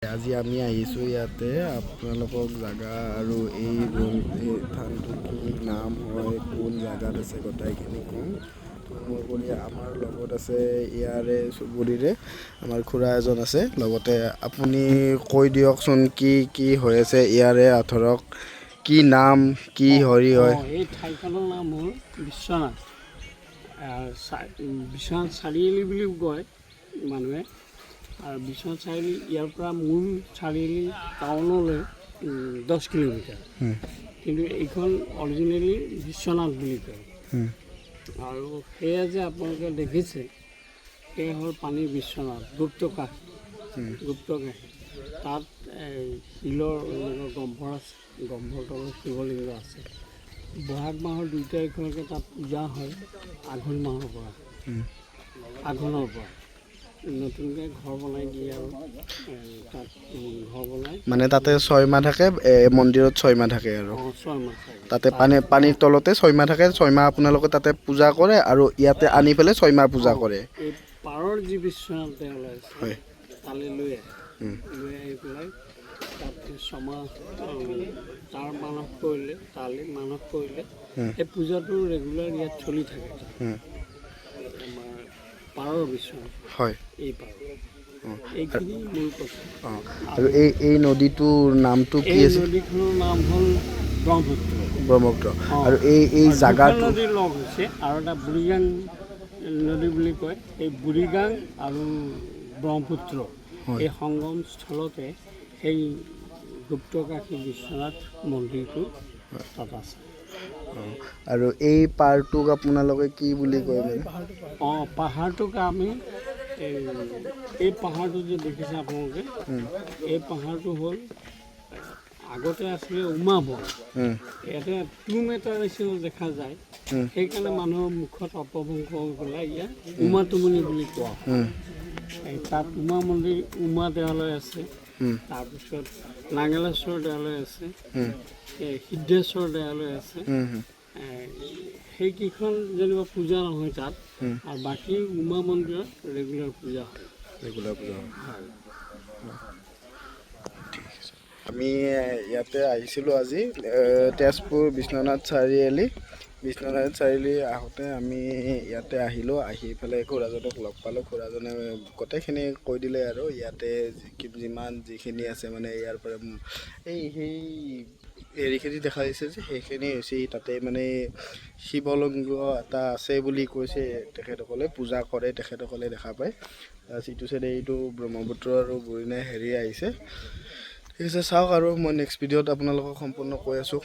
আজি আমি আহিছোঁ ইয়াতে আপোনালোকক জাগা আৰু এই থানটো কি নাম হয়, কোন জাগাত আছে গোটেইখিনি ক'ম। মোৰ কৰি আমাৰ লগত আছে ইয়াৰে চুবুৰীৰে আমাৰ খুৰা এজন আছে। লগতে আপুনি কৈ দিয়কচোন কি কি হৈ আছে ইয়াৰে ধৰক কি নাম কি হৰি হয়। এই ঠাইখনৰ নাম হ'ল বিশ্বনাথ। বিশ্বনাথ চাৰিআলি বুলিও কয় মানুহে। আৰু বিশ্বনাথ চাৰিআলি ইয়াৰ পৰা মূল চাৰিআলি টাউনলৈ 10 কিলোমিটাৰ, কিন্তু এইখন অৰিজিনেলি বিশ্বনাথ বুলি কয়। আৰু সেয়া যে আপোনালোকে দেখিছে সেয়া হ'ল পানীৰ বিশ্বনাথ, গুপ্তকাশী। তাত শিলৰ গম্ভৰ আছে, গম্ভৰ তলত শিৱলিংগ আছে। বহাগ মাহৰ 2 তাৰিখলৈকে তাত পূজা হয়। আঘোণৰ পৰা নতুনকৈ ঘৰ বনাই দিয়ে আৰু তাত ঘৰ বনাই মানে তাতে 6 মাহ থাকে, মন্দিৰত 6 মাহ থাকে আৰু 6 মাহ থাকে। তাতে পানীৰ তলতে 6 মাহ থাকে। 6 মাহ আপোনালোকে তাতে পূজা কৰে আৰু ইয়াতে আনি পেলাই 6 মাহ পূজা কৰে। এই পাৰৰ যি বিশ্বনাথ দেৱালয় আছে হয়, তালৈ লৈ আহি পেলাই তাত ছমাহ তাৰ মানস কৰিলে, তালৈ মানস কৰিলে সেই পূজাটো ৰেগুলাৰ ইয়াত চলি থাকে। আমাৰ পাৰৰ বিশ্বনাথ হয়, এই পাৰ এইখিনি মূল কথা। আৰু এই নদীটোৰ নামটো কি আছে? নদীখনৰ নাম হ'ল ব্ৰহ্মপুত্ৰ। আৰু এই জাগাটো নদীৰ লগ হৈছে আৰু এটা বুঢ়ীগাং নদী বুলি কয়। এই বুঢ়ীগাং আৰু ব্ৰহ্মপুত্ৰ এই সংগমস্থলতে সেই গুপ্তকাশী বিশ্বনাথ মন্দিৰটো তাত আছে। আৰু এই পাৰটোক আপোনালোকে কি বুলি কয়? পাহাৰটোক আমি এই পাহাৰটো যে দেখিছে আপোনালোকে, এই পাহাৰটো হ'ল আগতে আছিলে উমাবন। ইয়াতে টুম এটা নিচিনা দেখা যায়, সেইকাৰণে মানুহৰ মুখত অপভ্ৰংশ হৈ পেলাই ইয়াত উমাটুমনি বুলি কোৱা হয়। তাত উমা মন্দিৰ, উমা দেৱালয় আছে। তাৰপিছত নাগেলেশ্বৰ দেৱালয় আছে, সিদ্ধেশ্বৰ দেৱালয় আছে। সেইকেইখন যেনিবা পূজা নহয় তাত, আৰু বাকী উমা মন্দিৰত ৰেগুলাৰ পূজা হয়। আমি ইয়াতে আহিছিলোঁ আজি তেজপুৰ বিশ্বনাথ চাৰিআলি আহোঁতে আমি ইয়াতে আহিলোঁ। আহি পেলাই খুৰাজনক লগ পালোঁ। খুৰাজনে গোটেইখিনি কৈ দিলে আৰু ইয়াতে যিখিনি আছে মানে ইয়াৰ পৰা সেই হেৰিখিনি দেখা দিছে যে সেইখিনি হৈছে তাতে মানে শিৱলিংগ এটা আছে বুলি কৈছে তেখেতসকলে, পূজা কৰে তেখেতসকলে দেখা পায়। ইটো চাইডে এইটো ব্ৰহ্মপুত্ৰ আৰু বুঢ়ীনে হেৰি আহিছে। ঠিক আছে, চাওক আৰু মই নেক্সট ভিডিঅ'ত আপোনালোকক সম্পূৰ্ণ কৈ আছোঁ।